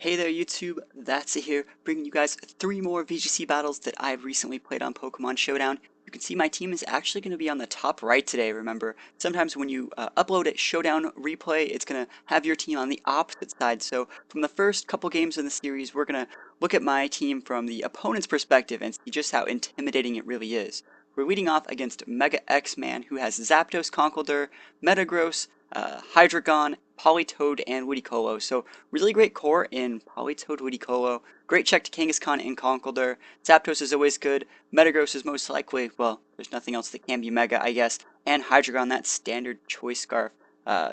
Hey there YouTube, That's It here, bringing you guys 3 more VGC battles that I've recently played on Pokemon Showdown. You can see my team is actually going to be on the top right today. Remember, sometimes when you upload a Showdown replay, it's going to have your team on the opposite side. So from the first couple games in the series, we're going to look at my team from the opponent's perspective and see just how intimidating it really is. We're leading off against Mega X-Man, who has Zapdos, Conkeldurr, Metagross, Hydreigon, Politoed, and Ludicolo. So really great core in Politoed, Ludicolo. Great check to Kangaskhan and Conkeldurr. Zapdos is always good. Metagross is most likely, well, there's nothing else that can be Mega, I guess. And Hydreigon, that standard Choice Scarf.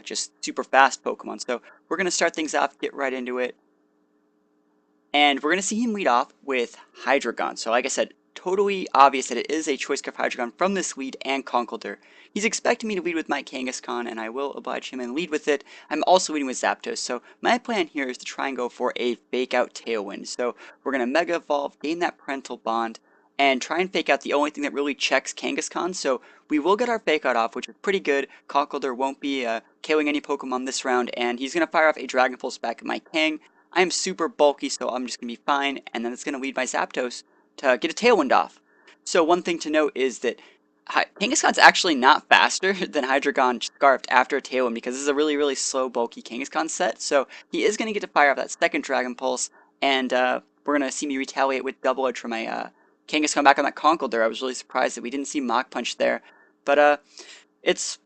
Just super fast Pokemon. So we're going to start things off, get right into it. And we're going to see him lead off with Hydreigon. So like I said, totally obvious that it is a Choice Scarf Hydreigon from this lead and Conkeldurr. He's expecting me to lead with my Kangaskhan, and I will oblige him and lead with it. I'm also leading with Zapdos, so my plan here is to try and go for a Fake Out Tailwind. So we're going to Mega Evolve, gain that Parental Bond, and try and Fake Out the only thing that really checks Kangaskhan. So we will get our Fake Out off, which is pretty good. Conkeldurr won't be KOing any Pokemon this round, and he's going to fire off a Dragon Pulse back at my Kang. I am super bulky, so I'm just going to be fine, and then it's going to lead my Zapdos to get a Tailwind off. So one thing to note is that Kangaskhan's actually not faster than Hydreigon Scarfed after a Tailwind because this is a really slow, bulky Kangaskhan set. So he is going to get to fire off that second Dragon Pulse, and we're going to see me retaliate with Double Edge for my Kangaskhan back on that Conkeldurr. I was really surprised that we didn't see Mach Punch there, but it's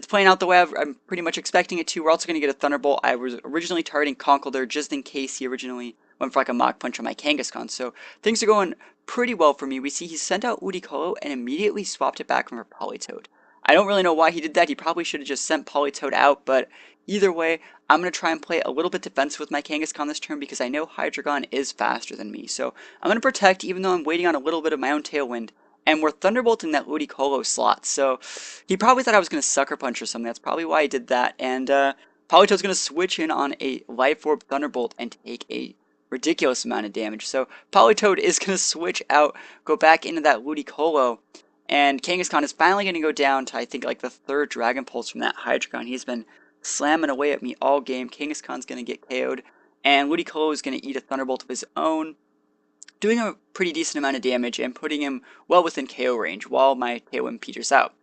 playing out the way I'm pretty much expecting it to. We're also going to get a Thunderbolt. I was originally targeting Conkeldurr just in case he originally went for like a Mach Punch on my Kangaskhan. So things are going pretty well for me. We see he sent out Ludicolo and immediately swapped it back from her Politoed. I don't really know why he did that. He probably should have just sent Politoed out, but either way, I'm going to try and play a little bit defensive with my Kangaskhan this turn because I know Hydreigon is faster than me. So I'm going to protect even though I'm waiting on a little bit of my own Tailwind. And we're Thunderbolting that Ludicolo slot, so he probably thought I was going to Sucker Punch or something. That's probably why he did that. And Politoed's going to switch in on a Life Orb Thunderbolt and take a ridiculous amount of damage. So Politoed is going to switch out, go back into that Ludicolo, and Kangaskhan is finally going to go down to, I think, like the third Dragon Pulse from that Hydreigon. He's been slamming away at me all game. Kangaskhan's going to get KO'd, and Ludicolo is going to eat a Thunderbolt of his own, doing a pretty decent amount of damage and putting him well within KO range while my Tailwind peters out.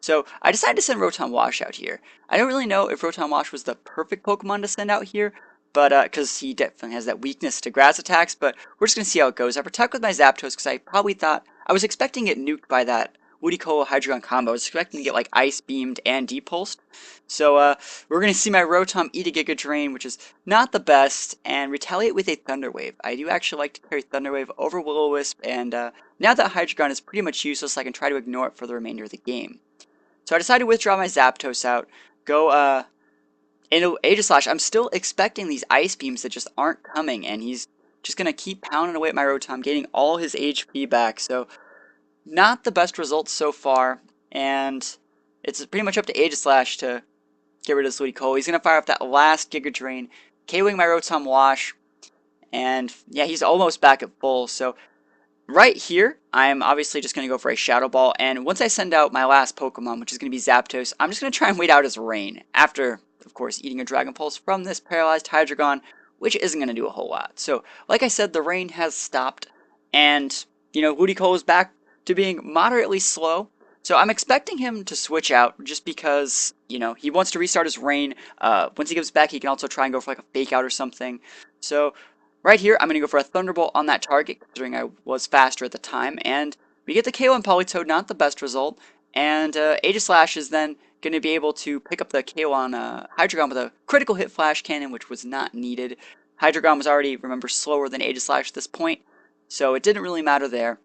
So I decided to send Rotom Wash out here. I don't really know if Rotom Wash was the perfect Pokemon to send out here, but because he definitely has that weakness to grass attacks, but we're just going to see how it goes. I protect with my Zapdos because I probably thought, I was expecting it nuked by that Ludicolo Hydreigon combo. I was expecting to get like Ice Beamed and Depulsed. So we're going to see my Rotom eat a Giga Drain, which is not the best, and retaliate with a Thunder Wave. I do actually like to carry Thunder Wave over Will-O-Wisp, and now that Hydreigon is pretty much useless, I can try to ignore it for the remainder of the game. So I decided to withdraw my Zapdos out, go into Aegislash. I'm still expecting these Ice Beams that just aren't coming, and he's just going to keep pounding away at my Rotom, getting all his HP back. So not the best results so far, and it's pretty much up to Aegislash to get rid of this Ludicolo. He's going to fire off that last Giga Drain, KOing my Rotom Wash, and yeah, he's almost back at full. So right here, I'm obviously just going to go for a Shadow Ball, and once I send out my last Pokemon, which is going to be Zapdos, I'm just going to try and wait out his Rain, after, of course, eating a Dragon Pulse from this paralyzed Hydreigon, which isn't going to do a whole lot. So, like I said, the rain has stopped, and, you know, Ludicolo is back to being moderately slow. So I'm expecting him to switch out just because, you know, he wants to restart his rain. Once he comes back, he can also try and go for like a Fake Out or something. So right here, I'm going to go for a Thunderbolt on that target, considering I was faster at the time. And we get the KO on Politoed, not the best result. And Aegislash is then going to be able to pick up the KO on Hydreigon with a critical hit Flash Cannon, which was not needed. Hydreigon was already, remember, slower than Aegislash at this point, so it didn't really matter there.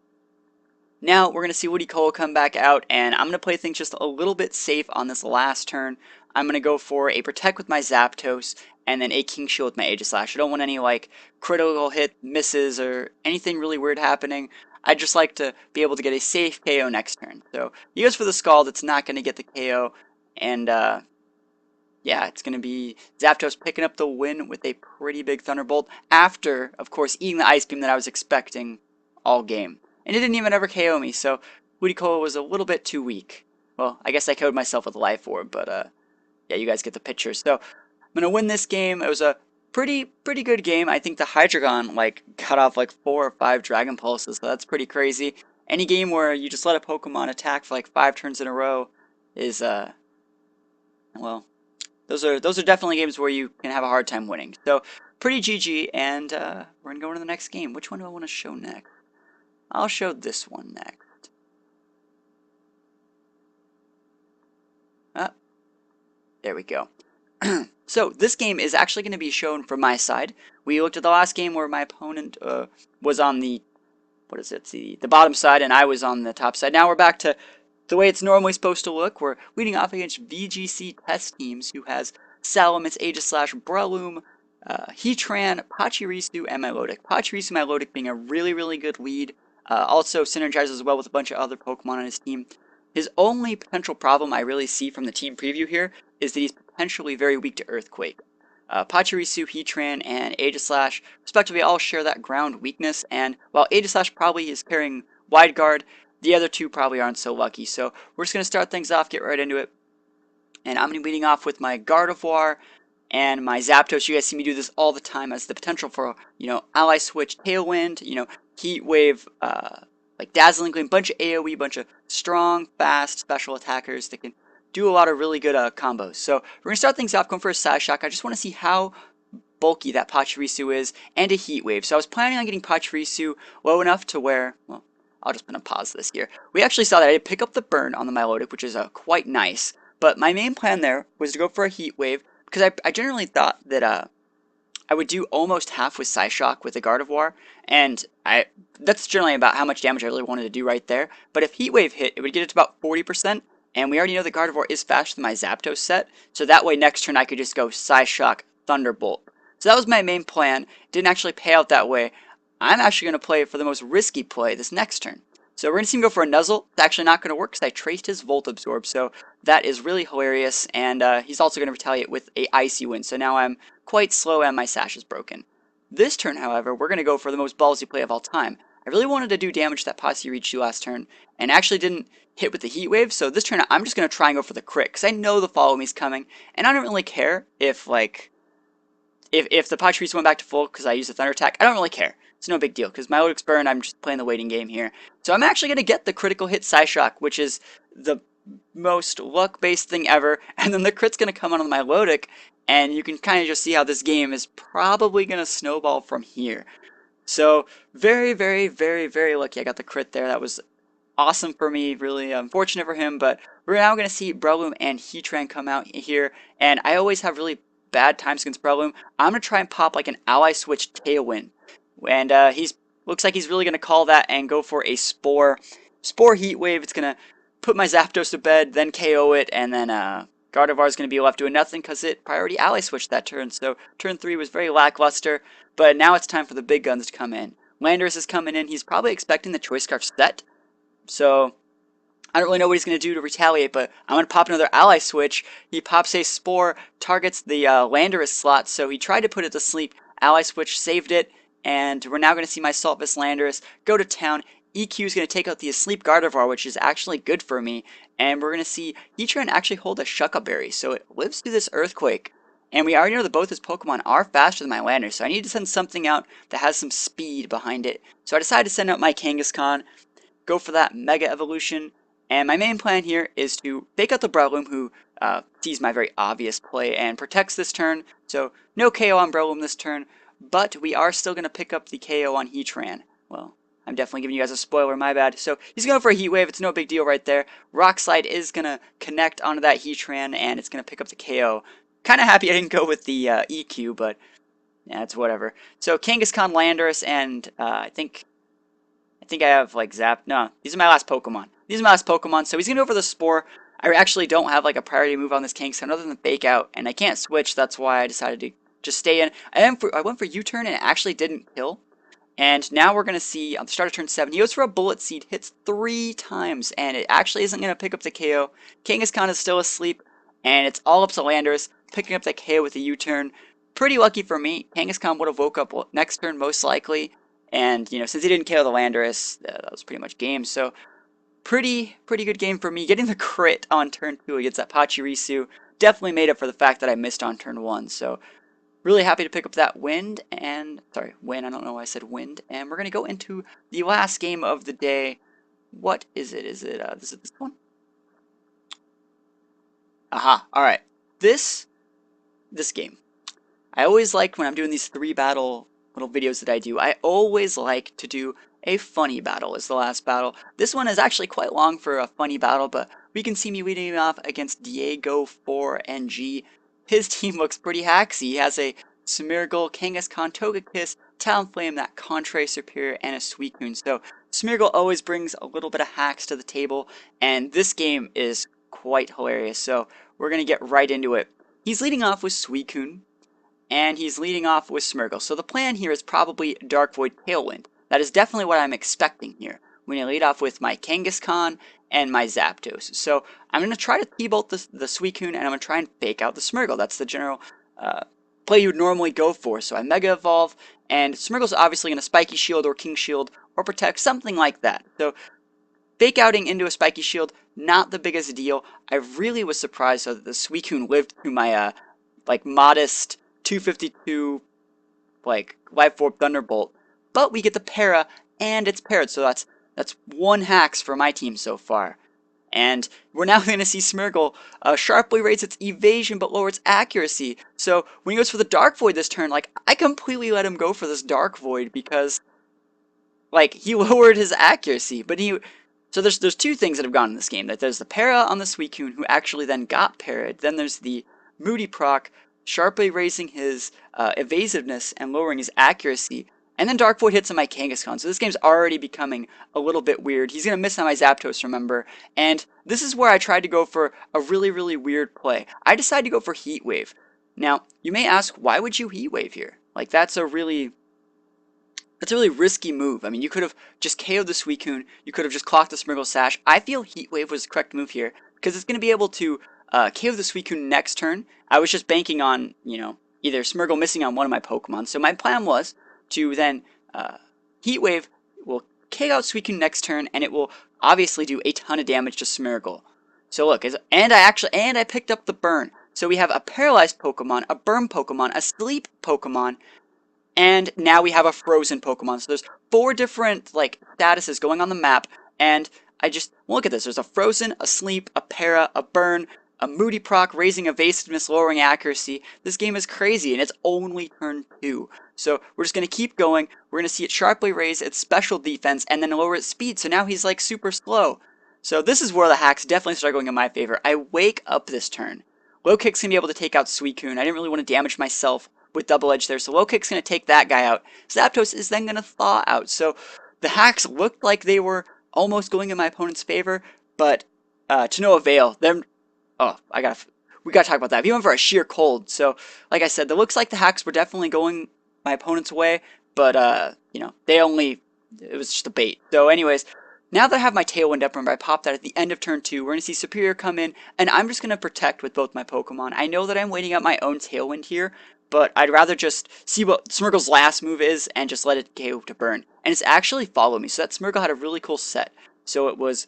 Now we're going to see Ludicolo come back out, and I'm going to play things just a little bit safe on this last turn. I'm going to go for a Protect with my Zapdos, and then a King Shield with my Aegislash. I don't want any, like, critical hit misses or anything really weird happening. I'd just like to be able to get a safe KO next turn. So he goes for the Scald. It's not going to get the KO, and yeah, it's going to be Zapdos picking up the win with a pretty big Thunderbolt after, of course, eating the Ice Beam that I was expecting all game. And it didn't even ever KO me, so Ludicolo was a little bit too weak. Well, I guess I KO'd myself with a Life Orb, but yeah, you guys get the picture. So I'm going to win this game. It was a pretty good game. I think the Hydreigon like got off like 4 or 5 Dragon Pulses, so that's pretty crazy. Any game where you just let a Pokemon attack for like 5 turns in a row is well, those are definitely games where you can have a hard time winning. So pretty GG, and we're gonna go into the next game. Which one do I want to show next? I'll show this one next. Ah, there we go. So this game is actually going to be shown from my side. We looked at the last game where my opponent was on the, what is it, the bottom side, and I was on the top side. Now we're back to the way it's normally supposed to look. We're leading off against VGC test teams, who has Salamence, Aegislash, Breloom, Heatran, Pachirisu, and Milotic. Pachirisu and Milotic being a really good lead. Also synergizes as well with a bunch of other Pokemon on his team. His only potential problem I really see from the team preview here is that he's potentially very weak to Earthquake. Pachirisu, Heatran, and Aegislash respectively all share that ground weakness, and while Aegislash probably is carrying Wide Guard, the other two probably aren't so lucky. So we're just going to start things off, get right into it. And I'm going to be leading off with my Gardevoir and my Zapdos. You guys see me do this all the time as the potential for, Ally Switch, Tailwind, Heat Wave, like Dazzling Gleam, bunch of AoE, bunch of strong, fast, special attackers that can do a lot of really good combos. So we're going to start things off going for a Psyshock. I just want to see how bulky that Pachirisu is, and a Heat Wave. So I was planning on getting Pachirisu low enough to where, well, I'll just gonna pause this here. We actually saw that I did pick up the burn on the Milotic, which is quite nice. But my main plan there was to go for a Heat Wave, because I generally thought that I would do almost half with Psyshock with the Gardevoir, and that's generally about how much damage I really wanted to do right there. But if Heat Wave hit, it would get it to about 40%, and we already know that Gardevoir is faster than my Zapdos set, so that way next turn I could just go Psyshock, Thunderbolt. So that was my main plan. Didn't actually pay out that way. I'm actually going to play for the most risky play this next turn. So we're going to see him go for a Nuzzle. It's actually not going to work because I traced his Volt Absorb, so that is really hilarious, and he's also going to retaliate with a Icy Wind, so now I'm quite slow and my Sash is broken. This turn, however, we're going to go for the most ballsy play of all time. I really wanted to do damage to that Pachirisu last turn, and actually didn't hit with the Heat Wave, so this turn I'm just going to try and go for the crit, because I know the Follow Me's coming, and I don't really care if, if the Pachirisu went back to full because I used the Thunder Attack. I don't really care. It's no big deal, because Milotic's burn, I'm just playing the waiting game here. So I'm actually going to get the critical hit Psyshock, which is the most luck-based thing ever, and then the crit's going to come on the Milotic, and you can kind of just see how this game is probably going to snowball from here. So very lucky I got the crit there. That was awesome for me, really unfortunate for him, but we're now going to see Breloom and Heatran come out here, and I always have really bad times against Breloom. I'm going to try and pop like an Ally Switch Tailwind. And looks like he's really going to call that and go for a Spore Heat Wave. It's going to put my Zapdos to bed, then KO it, and then Gardevoir is going to be left doing nothing because it priority Ally Switched that turn. So turn 3 was very lackluster, but now it's time for the big guns to come in. Landorus is coming in. He's probably expecting the Choice Scarf set, so I don't really know what he's going to do to retaliate, but I'm going to pop another Ally Switch. He pops a Spore, targets the Landorus slot, so he tried to put it to sleep. Ally Switch saved it, and we're now going to see my Saltvis Landorus go to town. EQ is going to take out the Asleep Gardevoir, which is actually good for me, and we're going to see Heatran actually hold a Shucca Berry, so it lives through this Earthquake. And we already know that both his Pokemon are faster than my Landorus, so I need to send something out that has some speed behind it. So I decided to send out my Kangaskhan, go for that Mega Evolution, and my main plan here is to fake out the Breloom, who sees my very obvious play and protects this turn, so no KO on Breloom this turn. But we are still going to pick up the KO on Heatran. Well, I'm definitely giving you guys a spoiler, my bad. So he's going for a Heat Wave. It's no big deal right there. Rock Slide is going to connect onto that Heatran, and it's going to pick up the KO. Kind of happy I didn't go with the EQ, but yeah, it's whatever. So Kangaskhan, Landorus, and I think I have like Zap. No, these are my last Pokemon. So he's going to go for the Spore. I actually don't have like a priority move on this Kangaskhan other than Fake Out, and I can't switch. That's why I decided to just stay in. I went for U-turn and it actually didn't kill. And now we're going to see on the start of turn 7, he goes for a Bullet Seed, hits 3 times, and it actually isn't going to pick up the KO. Kangaskhan is still asleep, and it's all up to Landorus, picking up the KO with a U-turn. Pretty lucky for me. Kangaskhan would have woke up next turn most likely, and since he didn't KO the Landorus, that was pretty much game. So pretty good game for me. Getting the crit on turn 2 against that Pachirisu definitely made up for the fact that I missed on turn 1. So Really happy to pick up that win, I don't know why I said wind. And we're going to go into the last game of the day. What is it? Is it this one? Aha, alright. This game. I always like when I'm doing these 3 battle little videos that I do, I always like to do a funny battle as the last battle. This one is actually quite long for a funny battle, but we can see me leading off against Diego4NG. His team looks pretty hacksy. He has a Smeargle, Kangaskhan, Togekiss, Talonflame, that Contrary Superior, and a Suicune. So Smeargle always brings a little bit of hacks to the table, and this game is quite hilarious. So we're going to get right into it. He's leading off with Suicune, and he's leading off with Smeargle. So the plan here is probably Dark Void Tailwind. That is definitely what I'm expecting here when I lead off with my Kangaskhan and my Zapdos. So I'm going to try to T-Bolt the Suicune, and I'm going to try and fake out the Smeargle. That's the general play you would normally go for. So I Mega Evolve, and Smeargle's obviously going to Spiky Shield or King Shield or Protect, something like that. So fake outing into a Spiky Shield, not the biggest deal. I really was surprised though that the Suicune lived through my modest 252 Life Orb Thunderbolt, but we get the para and it's parried, so that's 1 hacks for my team so far. And we're now going to see Smeargle sharply raise its evasion but lower its accuracy. So when he goes for the Dark Void this turn, I completely let him go for this Dark Void because he lowered his accuracy, but so there's 2 things that have gone in this game. That there's the para on the Suicune, who actually then got parried. Then there's the Moody proc, sharply raising his evasiveness and lowering his accuracy. And then Dark Void hits on my Kangaskhan. So this game's already becoming a little bit weird. He's going to miss on my Zapdos, remember. And this is where I tried to go for a really, really weird play. I decided to go for Heat Wave. Now, you may ask, why would you Heat Wave here? That's a really risky move. I mean, you could have just KO'd the Suicune. You could have just clocked the Smeargle Sash. I feel Heat Wave was the correct move here because it's going to be able to KO the Suicune next turn. I was just banking on, either Smeargle missing on one of my Pokemon. So my plan was to then Heat Wave will KO out Suicune next turn, and it will obviously do a ton of damage to Smeargle. So look, and I picked up the Burn. So we have a Paralyzed Pokemon, a Burn Pokemon, a Sleep Pokemon, and now we have a Frozen Pokemon. So there's 4 different statuses going on the map, and look at this. There's a Frozen, a Sleep, a Para, a Burn, a Moody proc, raising evasiveness, lowering accuracy. This game is crazy, and it's only turn 2. So we're just going to keep going. We're going to see it sharply raise its special defense, and then lower its speed, so now he's super slow. So this is where the hacks definitely start going in my favor. I wake up this turn. Low Kick's going to be able to take out Suicune. I didn't really want to damage myself with Double Edge there, so Low Kick's going to take that guy out. Zapdos is then going to thaw out. So the hacks looked like they were almost going in my opponent's favor, but to no avail. We gotta talk about that. He went for a sheer cold. So, like I said, it looks like the hacks were definitely going my opponent's way, but it was just a bait. So, anyways, now that I have my Tailwind up, remember I popped that at the end of turn 2. We're gonna see Superior come in, and I'm just gonna protect with both my Pokemon. I know that I'm waiting out my own Tailwind here, but I'd rather just see what Smeargle's last move is and just let it KO to Burn. And it's actually Follow Me. So that Smeargle had a really cool set. So it was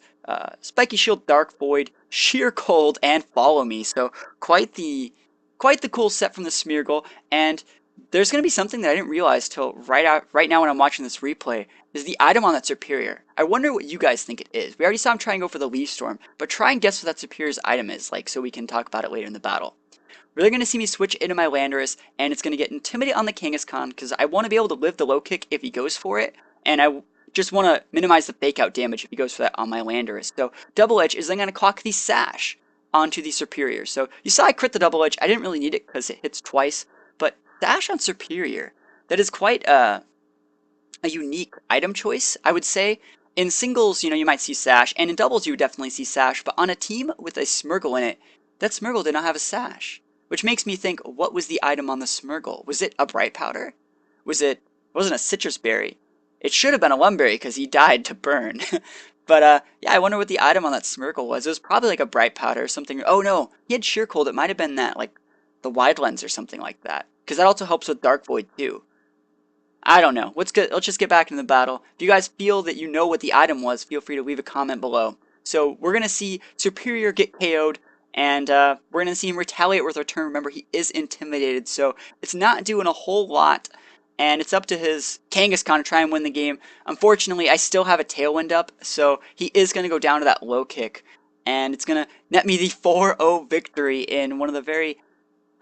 Spiky Shield, Dark Void, Sheer Cold, and Follow Me. So quite the cool set from the Smeargle. And there's going to be something that I didn't realize till right now when I'm watching this replay, is the item on that Superior. I wonder what you guys think it is. We already saw him try and go for the Leaf Storm, but try and guess what that Superior's item is, so we can talk about it later in the battle. Really going to see me switch into my Landorus, and it's going to get Intimidate on the Kangaskhan, because I want to be able to live the Low Kick if he goes for it, and I just want to minimize the fake out damage if he goes for that on my Landorus. So Double Edge is then going to clock the Sash onto the Superior. So you saw I crit the Double Edge. I didn't really need it because it hits twice, but Sash on Superior, that is quite a unique item choice, I would say. In singles, you might see Sash, and in doubles you would definitely see Sash, but on a team with a Smeargle in it, that Smeargle did not have a Sash. Which makes me think, what was the item on the Smeargle? Was it a Bright Powder? It wasn't a Citrus Berry. It should have been a Lumberry because he died to Burn. But yeah, I wonder what the item on that Smeargle was. It was probably a Bright Powder or something. Oh no, he had Sheer Cold. It might have been that, the Wide Lens or something like that. Because that also helps with Dark Void too. I don't know. Let's just get back into the battle. If you guys feel that you know what the item was, feel free to leave a comment below. So we're going to see Superior get KO'd, And we're going to see him retaliate with our turn. Remember, he is intimidated, so it's not doing a whole lot. And it's up to his Kangaskhan to try and win the game. Unfortunately, I still have a Tailwind up, so he is going to go down to that low kick. And it's going to net me the 4-0 victory in one of the very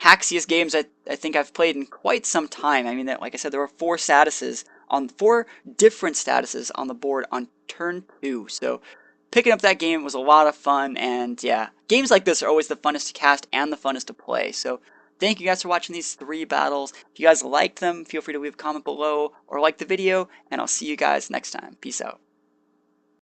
haxiest games I think I've played in quite some time. I mean, like I said, there were four different statuses on the board on turn 2. So picking up that game was a lot of fun, and yeah, games like this are always the funnest to cast and the funnest to play. So thank you guys for watching these 3 battles. If you guys liked them, feel free to leave a comment below or like the video, and I'll see you guys next time. Peace out.